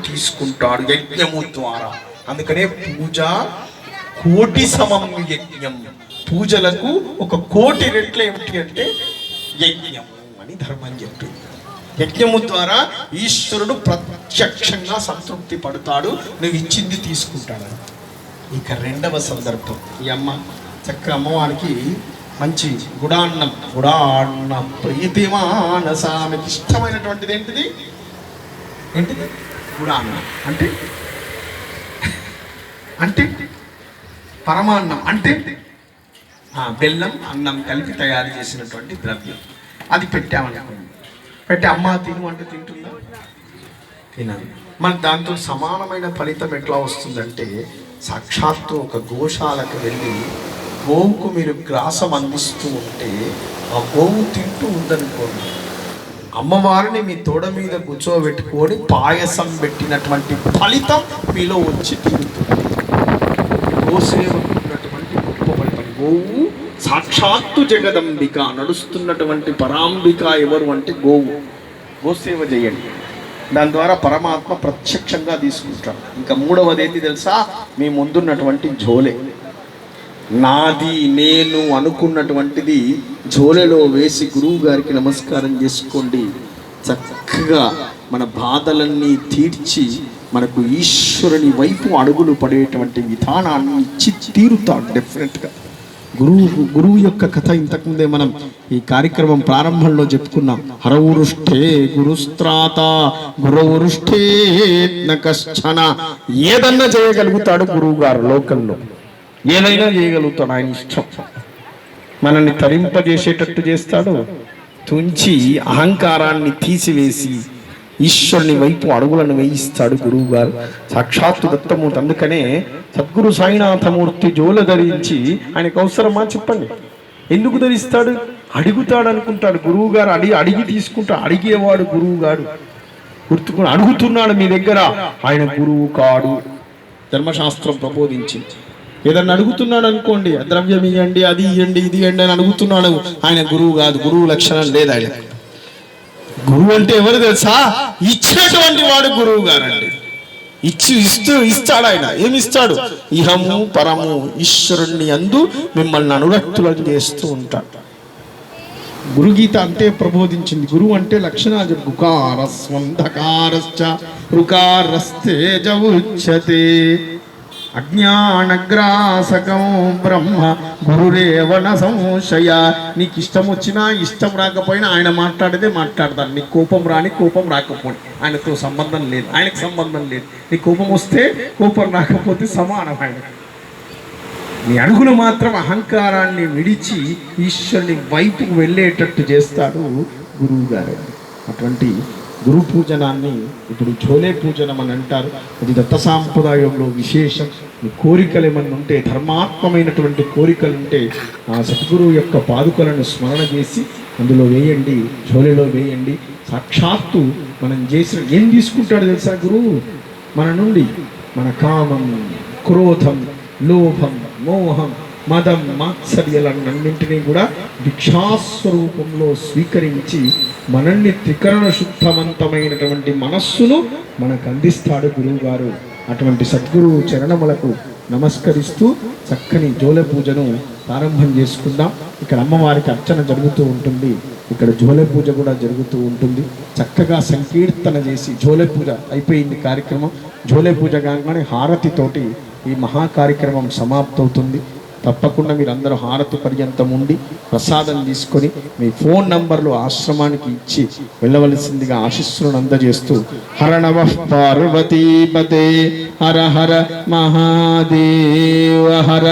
తీసుకుంటాడు యజ్ఞము ద్వారా. అందుకనే పూజ కోటి సమం యజ్ఞం. పూజలకు 1,000,000 రెట్లు ఏమిటి అంటే యజ్ఞము అని ధర్మం చెప్తుంది. యజ్ఞము ద్వారా ఈశ్వరుడు ప్రత్యక్షంగా సంతృప్తి పడతాడు, నువ్వు ఇచ్చింది తీసుకుంటాడు. ఇక రెండవ సందర్భం, ఈ అమ్మ చక్క అమ్మవారికి మంచి గుడాన్న ప్రీతిమానసామికి ఇష్టమైనటువంటిది ఏంటిది గుడాన్నం అంటే అంటే పరమాన్నం అంటే బెల్లం అన్నం కలిపి తయారు చేసినటువంటి ద్రవ్యం. అది పెట్టామనుకోండి, పెట్టి అమ్మ తిను అంటే తింటుందా? తినదు. మన దాంతో సమానమైన ఫలితం ఎట్లా వస్తుందంటే, సాక్షాత్తు ఒక గోశాలకు వెళ్ళి గోవుకు మీరు గ్రాసం అందిస్తూ ఉంటే ఆ గోవు తింటూ ఉందనుకోండి, అమ్మవారిని మీ తోడ మీద కూర్చోబెట్టుకొని పాయసం పెట్టినటువంటి ఫలితం మీలో వచ్చి తిరుగుతుంది. గోసేవకు ఉన్నటువంటి గొప్ప ఫలితం. గోవు సాక్షాత్తు జగదంబిక, నడుస్తున్నటువంటి పరాంబిక ఎవరు అంటే గోవు. గోసేవ చేయండి, దాని ద్వారా పరమాత్మ ప్రత్యక్షంగా తీసుకుంటాడు. ఇంకా మూడవది ఏంటి తెలుసా? మీ ముందున్నటువంటి ఝోలే, నాది నేను అనుకున్నటువంటిది ఝోలెలో వేసి గురువు గారికి నమస్కారం చేసుకోండి. చక్కగా మన బాధలన్నీ తీర్చి మనకు ఈశ్వరుని వైపు అడుగులు పడేటువంటి విధానాన్ని ఇచ్చి తీరుతాడు డెఫినెట్గా. గురువు యొక్క కథ ఇంతకుముందే మనం ఈ కార్యక్రమం ప్రారంభంలో చెప్పుకున్నాం. హరవురుష్ఠే గురుస్త్రాత గురవురుష్ఠే కశ్చన. ఏదన్నా చేయగలుగుతాడు గురువు గారు, లోకంలో ఏదైనా చేయగలుగుతాడు. ఆయన ఇష్టం మనల్ని తరింపజేసేటట్టు చేస్తాడు, తుంచి అహంకారాన్ని తీసివేసి ఈశ్వరుని వైపు అడుగులను వేయిస్తాడు గురువు గారు, సాక్షాత్తు దత్తమూర్తి. అందుకనే సద్గురు సాయినాథమూర్తి జోల ధరించి ఆయనకు అవసరమా చెప్పండి? ఎందుకు ధరిస్తాడు? అడుగుతాడు అనుకుంటాడు. గురువు గారు అడిగి తీసుకుంటాడు. అడిగేవాడు గురువు గారు. గుర్తుకుని అడుగుతున్నాడు మీ దగ్గర, ఆయన గురువు కాడు. ధర్మశాస్త్రం ప్రబోధించింది. ఏదన్నా అడుగుతున్నాడు అనుకోండి, ద్రవ్యం ఇవ్వండి, అది ఇవ్వండి, ఇది ఇవ్వండి అని అడుగుతున్నాడు, ఆయన గురువు కాదు. గురువు లక్షణం లేదు ఆయన. గురువు అంటే ఎవరు తెలుసా? ఇచ్చినటువంటి వాడు గురువు గారండి. ఇస్తాడు ఆయన. ఏమిస్తాడు? ఇహము పరము ఈశ్వరుణ్ణి అందు మిమ్మల్ని అనురక్తులను చేస్తూ ఉంటాడు. గురుగీత అంతే ప్రబోధించింది. గురువు అంటే లక్షణాలు. గుకారస్వంధకారశ్చ రుకారస్తేజ ఉచ్యతే అజ్ఞానగ్రాసకం బ్రహ్మ గురురేవణ సంశయ. నీకు ఇష్టం వచ్చినా ఇష్టం రాకపోయినా ఆయన మాట్లాడితే మాట్లాడతాడు. నీకు కోపం రాని కోపం రాకపోయి ఆయనతో సంబంధం లేదు, ఆయనకు సంబంధం లేదు. నీ కోపం వస్తే కోపం రాకపోతే సమానం ఆయన. నీ అడుగును మాత్రం అహంకారాన్ని విడిచి ఈశ్వరుని వైపుకు వెళ్ళేటట్టు చేస్తాడు గురువు గారు. అటువంటి గురు పూజనాన్ని ఇప్పుడు ఝోలే పూజనం అని అంటారు. అది దత్త సాంప్రదాయంలో విశేషం. మీ కోరికలు ఏమన్నా ఉంటే, ధర్మాత్మమైనటువంటి కోరికలు ఉంటే, ఆ సద్గురువు యొక్క పాదుకలను స్మరణ చేసి అందులో వేయండి, ఝోలేలో వేయండి. సాక్షాత్తు మనం చేసిన ఏం తీసుకుంటాడు తెలుసా గురువు? మన నుండి మన కామం, క్రోధం, లోభం, మోహం, మదం, మాత్సర్యాలన్నింటినీ కూడా భిక్షాస్వరూపంలో స్వీకరించి మనల్ని త్రికరణ శుద్ధవంతమైనటువంటి మనస్సును మనకు అందిస్తాడు గురువు గారు. అటువంటి సద్గురువు చరణములకు నమస్కరిస్తూ చక్కని జోల పూజను ప్రారంభం చేసుకుందాం. ఇక్కడ అమ్మవారికి అర్చన జరుగుతూ ఉంటుంది, ఇక్కడ జోల పూజ కూడా జరుగుతూ ఉంటుంది. చక్కగా సంకీర్తన చేసి జోల పూజ అయిపోయింది కార్యక్రమం. జోల పూజ కాగానే హారతితోటి ఈ మహా కార్యక్రమం సమాప్తవుతుంది. తప్పకుండా మీరు అందరూ హారతి పర్యంతం ఉండి ప్రసాదం తీసుకొని మీ ఫోన్ నంబర్లు ఆశ్రమానికి ఇచ్చి వెళ్ళవలసిందిగా ఆశీస్సులను అందజేస్తూ హర నమః పార్వతీపతే హర హర మహాదేవ హర.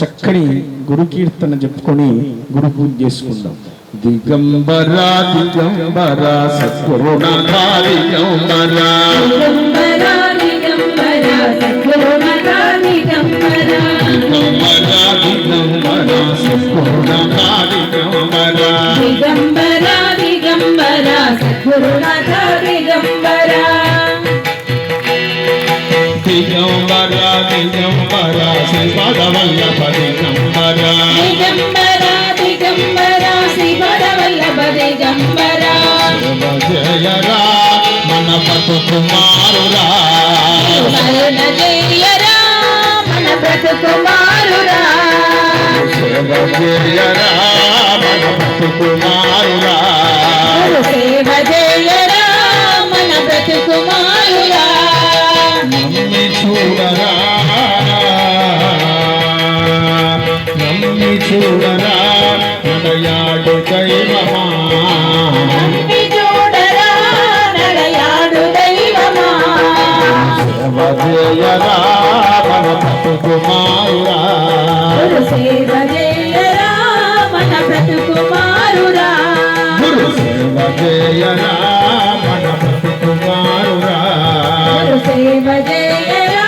చక్కని గురు కీర్తన చెప్పుకొని గురు పూజ చేసుకుందాం. దిగంబరా దిగంబరా సద్గురునాథ దిగంబరా దిగంబరా దిగంబరా సద్గురునాథ దిగంబరా దిగంబరా దిగంబరా సద్గురునాథ దిగంబరా దిగంబరా దిగంబరా సద్గురునాథ దిగంబరా దిగంబరా దిగంబరా శ్రీపాదవల్లభ దిగంబరా దిగంబరా దిగంబరా శ్రీపాదవల్లభ దిగంబరా జయరా మన పటు కుమారురా సేన చేయరా మన బ్రతుకుమారురా సేవ చేయరా మన బ్రతుకుమారురా సేవ చేయరా మన బ్రతుకుమారురా నమ్మి చూడరా నమ్మి చూడరా నడయాడు దైవమా నమ్మి చూడరా నడయాడు దైవమా సేవ చేయరా మన బ్రతుకుమారురా సేవ చేయరా మన బ్రతుకుమారురా సేవ చేయరా మన బ్రతుకుమారురా సేవ చేయరా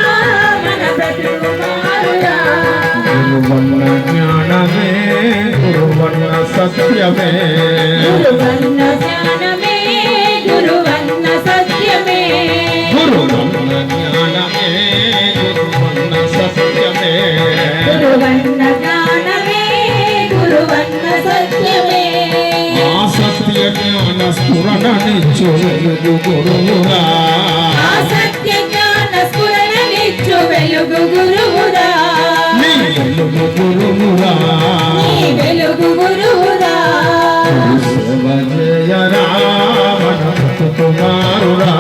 మన బ్రతుకుమారురా గురువన్న జ్ఞానమే గురువన్న సత్యమే గురువన్న జ్ఞానమే గురువన్న సత్యమే గురువన్న జ్ఞానమే గురువన్న సత్యమే గురువన్న జ్ఞానమే గురువన్న సత్యమే ఆ సత్య జ్ఞాన స్ఫురణనిచ్చు వెలుగు గురువురా ఆ సత్య జ్ఞాన స్ఫురణనిచ్చు వెలుగు గురువురా నీ వెలుగు గురువురా నీ వెలుగు గురువురా సేవ చేయరా మన బ్రతుకుమారురా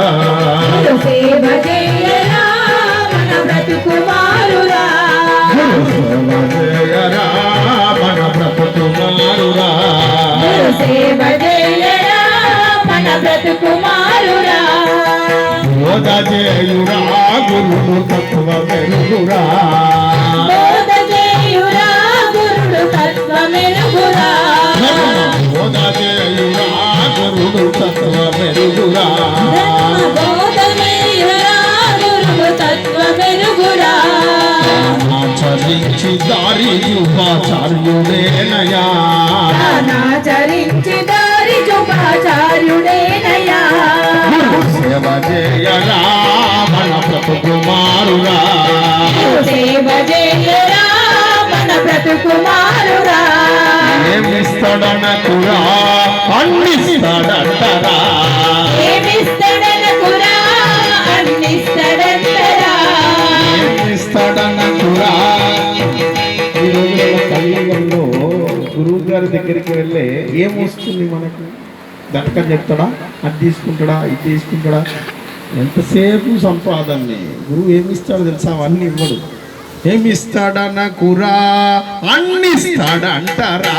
సేవ చేయరా మన బ్రతుకుమారురా సేవ చేయరా మన బ్రతుకుమారురా సేవ చేయరా మన బ్రతుకుమారురా బోధ చేయురా గురుడు తత్వ మెరుగురా బోధ చేయురా గురుడు తత్వ మెరుగురా బోధ చేయురా గురుడు తత్వ మెరుగురా బోధ చేయురా గురుడు తత్వ మెరుగురా ఆచరించి దారి ఉపాచార్యుడేనయా నాచరించి దారి చూపాచార్యుడేనయా సేవ చేయరా మన బ్రతుకుమారురా సేవ చేయరా మన బ్రతుకుమారురా ఏమిస్తాడనకురా అన్నిస్తాడంటరా ఏమిస్తాడనకురా అన్నిస్తాడంటరా ఏమిస్తాడనకురా ఈ రోజుల్లో కలియుగంలో గురువు గారి దగ్గరికి వెళ్ళే ఏమొస్తుంది మనకు దట్టకం చెప్తాడా అది తీసుకుంటాడా ఇది తీసుకుంటాడా ఎంతసేపు సంపాదనని గురువు ఏమిస్తాడో తెలుసా అవన్నీ ఇవ్వడు ఏమిస్తాడనకురా అన్నిస్తాడంటారా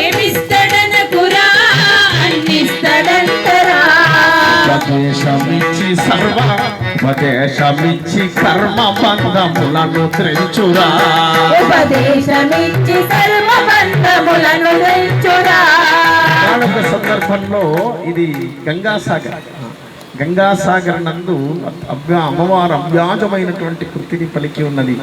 ఏమిస్తాడనకురా అన్నిస్తాడంటరా ఉపదేశమిచ్చి ఉపదేశమిచ్చి కర్మ బంధములను త్రెంచురా ఉపదేశమిచ్చి సర్వ బంధములను తెంచురా ఒక సందర్భంలో ఇది గంగాసాగర్ నందు అమ్మవారు అవ్యాజమైనటువంటి కృతిని పలికి ఉన్నది.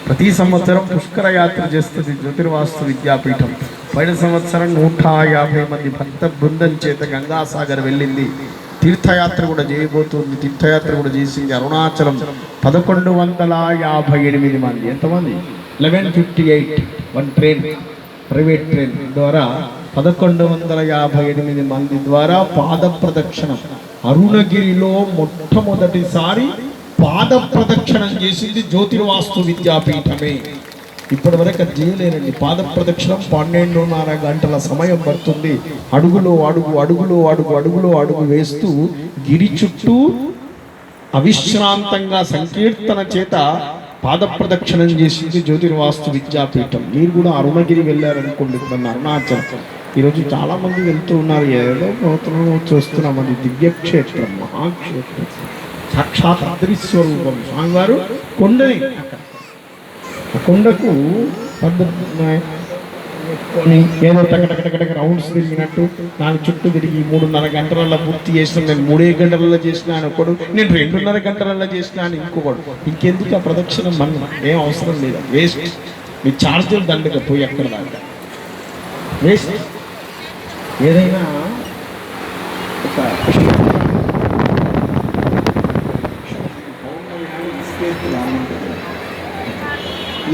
ప్రతి సంవత్సరం పుష్కర యాత్ర చేస్తుంది జ్యోతిర్వాస్తు విద్యాపీఠం. పోయిన సంవత్సరం 150 మంది భక్త బృందం చేత గంగాసాగర్ వెళ్ళింది. తీర్థయాత్ర కూడా చేయబోతుంది. తీర్థయాత్ర కూడా చేసింది. అరుణాచలం 1158 మంది. ఎంతమంది? 1158 వన్ ట్రైన్, ప్రైవేట్ ట్రైన్ ద్వారా 1158 మంది ద్వారా పాద ప్రదక్షిణం. అరుణగిరిలో మొట్టమొదటిసారి పాద ప్రదక్షిణం చేసింది జ్యోతిర్వాస్తు విద్యాపీఠమే. ఇప్పటి వరకు అది చేయలేరండి. పాద ప్రదక్షిణం 12.5 గంటల సమయం పడుతుంది. అడుగులో అడుగు వేస్తూ గిరి చుట్టూ అవిశ్రాంతంగా సంకీర్తన చేత పాద ప్రదక్షిణం చేసింది జ్యోతిర్వాస్తు విద్యాపీఠం. మీరు కూడా అరుణగిరి వెళ్ళారనుకోండి. ఇప్పుడు అరుణాచలం ఈరోజు చాలా మంది వెళ్తూ ఉన్నారు. ఏదో నూతనం చూస్తున్నాం. అది దివ్యక్షేత్రం, మహాక్షేత్రం, సాక్షాత్ అదృశ్వరూపం. స్వామివారు కొండని కొండకు పెట్టుకొని ఏదో టకటక రౌండ్స్ తిరిగినట్టు 4 చుట్టూ తిరిగి 3.5 గంటలలో పూర్తి చేసిన. నేను 3 గంటలలో చేసిన అని ఒకడు, నేను 2.5 గంటలలో చేసిన అని ఇంకొకడు. ఇంకెందుకు ఆ ప్రదక్షిణం? మనం ఏం అవసరం లేదు. వేస్ట్. మీ ఛార్జీలు దండగా పోయి ఎక్కడ దాకా వేస్ట్. ఏదైనా ఒక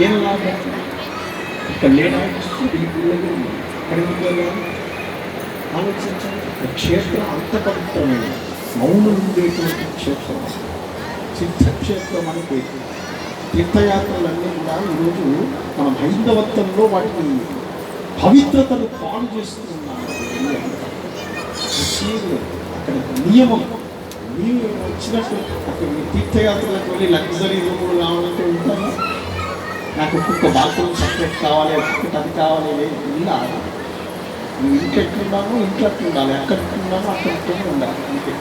ఏం లాభం? ఇక్కడ లేని ఆలోచించండి. క్షేత్రం అంత పవిత్రమైన మౌనం ఉండేటువంటి క్షేత్రం. తీర్థక్షేత్రం అని పేరు. తీర్థయాత్రలన్నీ కూడా ఈరోజు మన హైందవత్వంలో వాటిని పవిత్రతను పాడు చేస్తూ ఉన్నాము. అక్కడ నియమం నీవు వచ్చినట్టు అక్కడ తీర్థయాత్రలకు వెళ్ళి లగ్జరీ రూములు కావాలంటే ఉంటాను, నాకు ఒక్కొక్క బాత్రూమ్ సపరేట్ కావాలి, ఒక్కొక్కటి అది కావాలి, ఇలా నువ్వు ఇంకెట్లున్నాను ఇంట్లో ఉండాలి, అక్కడికి అక్కడికి ఉండాలి. ఇంకే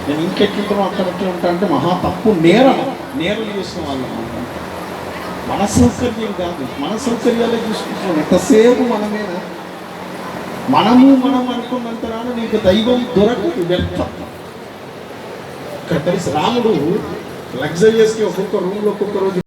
నేను ఇంకెట్లుంటానో అక్కడికి ఉంటా అంటే మహా తప్పు, నేరం చేసిన వాళ్ళం. మన సౌకర్యం కాదు, మన సౌకర్యాలే చూసుకుంటున్నాం. ఎంతసేపు మనమేనా, మనం అనుకున్నంత నాడు నీకు దైవం దొరకదు, వ్యర్థం. ఇక్కడ తెలిసి రాముడు లగ్జరియస్కి ఒక్కొక్క రూమ్లో ఒక్కొక్క రోజు